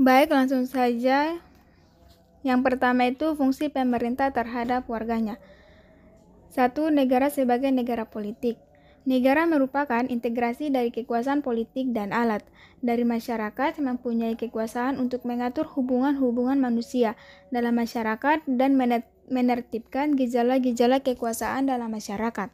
Baik, langsung saja. Yang pertama itu fungsi pemerintah terhadap warganya. 1. Negara sebagai negara politik. Negara merupakan integrasi dari kekuasaan politik dan alat dari masyarakat, mempunyai kekuasaan untuk mengatur hubungan-hubungan manusia dalam masyarakat dan menertibkan gejala-gejala kekuasaan dalam masyarakat.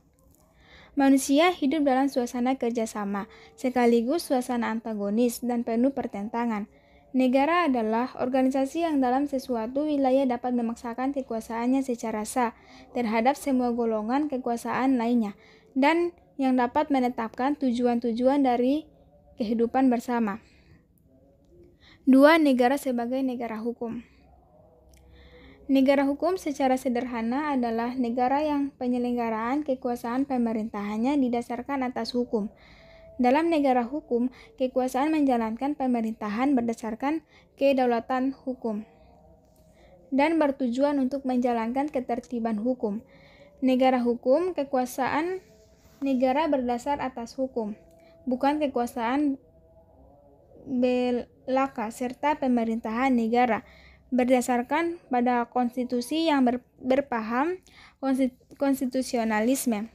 Manusia hidup dalam suasana kerjasama, sekaligus suasana antagonis dan penuh pertentangan. Negara adalah organisasi yang dalam sesuatu wilayah dapat memaksakan kekuasaannya secara sah terhadap semua golongan kekuasaan lainnya, dan yang dapat menetapkan tujuan-tujuan dari kehidupan bersama. 2. Negara sebagai negara hukum. Negara hukum secara sederhana adalah negara yang penyelenggaraan kekuasaan pemerintahannya didasarkan atas hukum. Dalam negara hukum, kekuasaan menjalankan pemerintahan berdasarkan kedaulatan hukum dan bertujuan untuk menjalankan ketertiban hukum. Negara hukum, kekuasaan negara berdasar atas hukum, bukan kekuasaan belaka, serta pemerintahan negara berdasarkan pada konstitusi yang berpaham konstitusionalisme.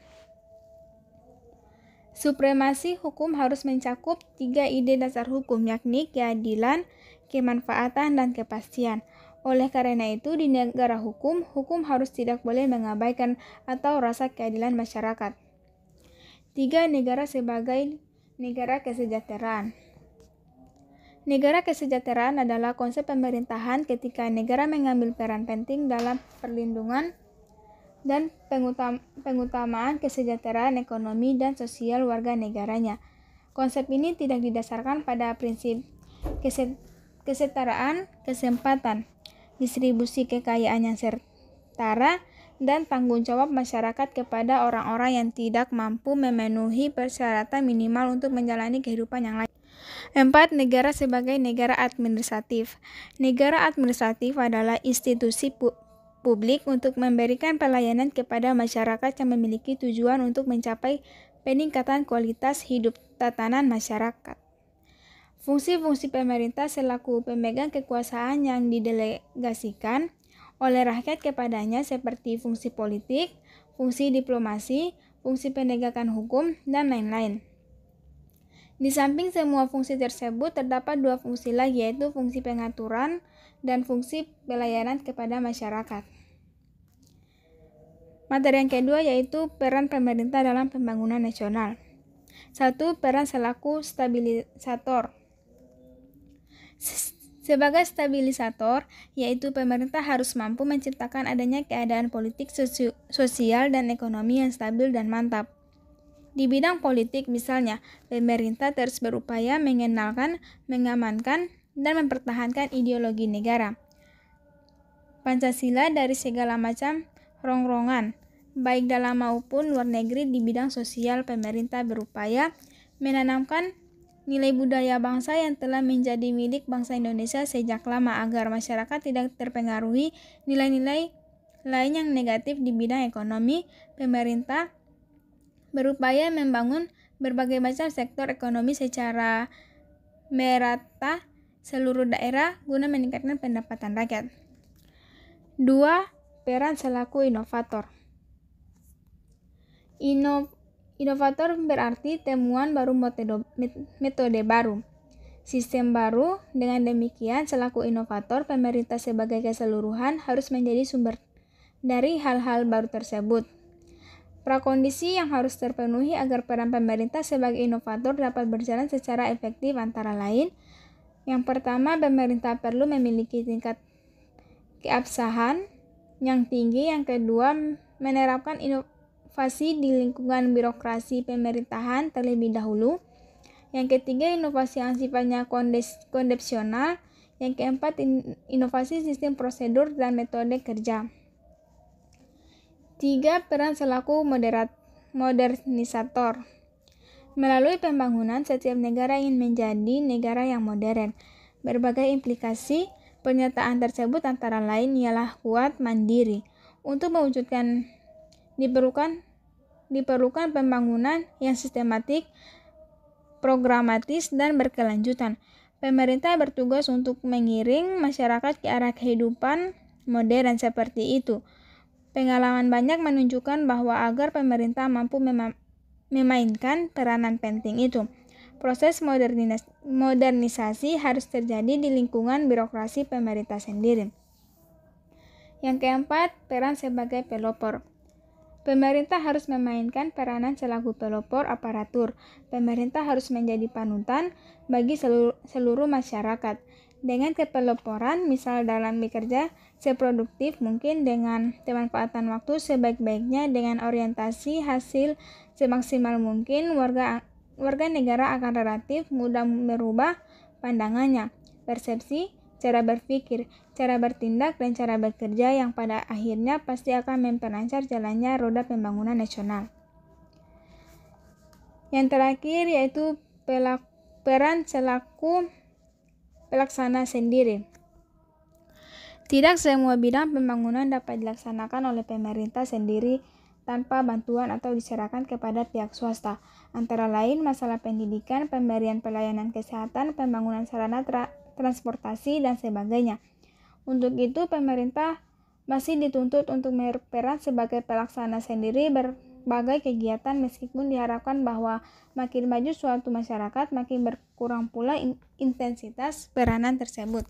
Supremasi hukum harus mencakup 3 ide dasar hukum, yakni keadilan, kemanfaatan, dan kepastian. Oleh karena itu, di negara hukum, hukum harus tidak boleh mengabaikan atau rasa keadilan masyarakat. 3. Negara sebagai negara kesejahteraan. Negara kesejahteraan adalah konsep pemerintahan ketika negara mengambil peran penting dalam perlindungan dan pengutamaan kesejahteraan ekonomi dan sosial warga negaranya. Konsep ini tidak didasarkan pada prinsip kesetaraan kesempatan, distribusi kekayaan yang setara, dan tanggung jawab masyarakat kepada orang-orang yang tidak mampu memenuhi persyaratan minimal untuk menjalani kehidupan yang layak. 4. Negara sebagai negara administratif. Negara administratif adalah institusi publik untuk memberikan pelayanan kepada masyarakat yang memiliki tujuan untuk mencapai peningkatan kualitas hidup tatanan masyarakat. Fungsi-fungsi pemerintah selaku pemegang kekuasaan yang didelegasikan oleh rakyat kepadanya seperti fungsi politik, fungsi diplomasi, fungsi penegakan hukum, dan lain-lain. Di samping semua fungsi tersebut, terdapat 2 fungsi lagi, yaitu fungsi pengaturan dan fungsi pelayanan kepada masyarakat. Materi yang kedua yaitu peran pemerintah dalam pembangunan nasional. 1. Peran selaku stabilisator. Sebagai stabilisator, yaitu pemerintah harus mampu menciptakan adanya keadaan politik, sosial, dan ekonomi yang stabil dan mantap. Di bidang politik misalnya, pemerintah terus berupaya mengenalkan, mengamankan, dan mempertahankan ideologi negara Pancasila dari segala macam rongrongan, baik dalam maupun luar negeri. Di bidang sosial, pemerintah berupaya menanamkan nilai budaya bangsa yang telah menjadi milik bangsa Indonesia sejak lama agar masyarakat tidak terpengaruhi nilai-nilai lain yang negatif. Di bidang ekonomi, pemerintah berupaya membangun berbagai macam sektor ekonomi secara merata seluruh daerah guna meningkatkan pendapatan rakyat. 2. Peran selaku inovator. Inovator berarti temuan baru, metode baru, sistem baru. Dengan demikian, selaku inovator, pemerintah sebagai keseluruhan harus menjadi sumber dari hal-hal baru tersebut. Prakondisi yang harus terpenuhi agar peran pemerintah sebagai inovator dapat berjalan secara efektif antara lain: yang pertama, pemerintah perlu memiliki tingkat keabsahan yang tinggi. Yang kedua, menerapkan inovasi di lingkungan birokrasi pemerintahan terlebih dahulu. Yang ketiga, inovasi yang sifatnya kondisipsional. Yang keempat, inovasi sistem prosedur dan metode kerja. 3. Peran selaku modernisator. Melalui pembangunan, setiap negara ingin menjadi negara yang modern. Berbagai implikasi pernyataan tersebut antara lain ialah kuat mandiri. Untuk mewujudkan diperlukan pembangunan yang sistematik, programatis, dan berkelanjutan. Pemerintah bertugas untuk mengiring masyarakat ke arah kehidupan modern seperti itu. Pengalaman banyak menunjukkan bahwa agar pemerintah mampu memainkan peranan penting itu, proses modernisasi harus terjadi di lingkungan birokrasi pemerintah sendiri. Yang keempat, peran sebagai pelopor. Pemerintah harus memainkan peranan selaku pelopor aparatur. Pemerintah harus menjadi panutan bagi seluruh masyarakat. Dengan kepeloporan, misal dalam bekerja seproduktif mungkin dengan pemanfaatan waktu sebaik-baiknya, dengan orientasi hasil semaksimal mungkin, warga negara akan relatif mudah merubah pandangannya, persepsi, cara berpikir, cara bertindak, dan cara bekerja yang pada akhirnya pasti akan memperlancar jalannya roda pembangunan nasional. Yang terakhir yaitu peran selaku pelaksana sendiri. Tidak semua bidang pembangunan dapat dilaksanakan oleh pemerintah sendiri tanpa bantuan atau diserahkan kepada pihak swasta. Antara lain masalah pendidikan, pemberian pelayanan kesehatan, pembangunan sarana transportasi, dan sebagainya. Untuk itu, pemerintah masih dituntut untuk berperan sebagai pelaksana sendiri berbagai kegiatan, meskipun diharapkan bahwa makin maju suatu masyarakat, makin berkurang pula intensitas peranan tersebut.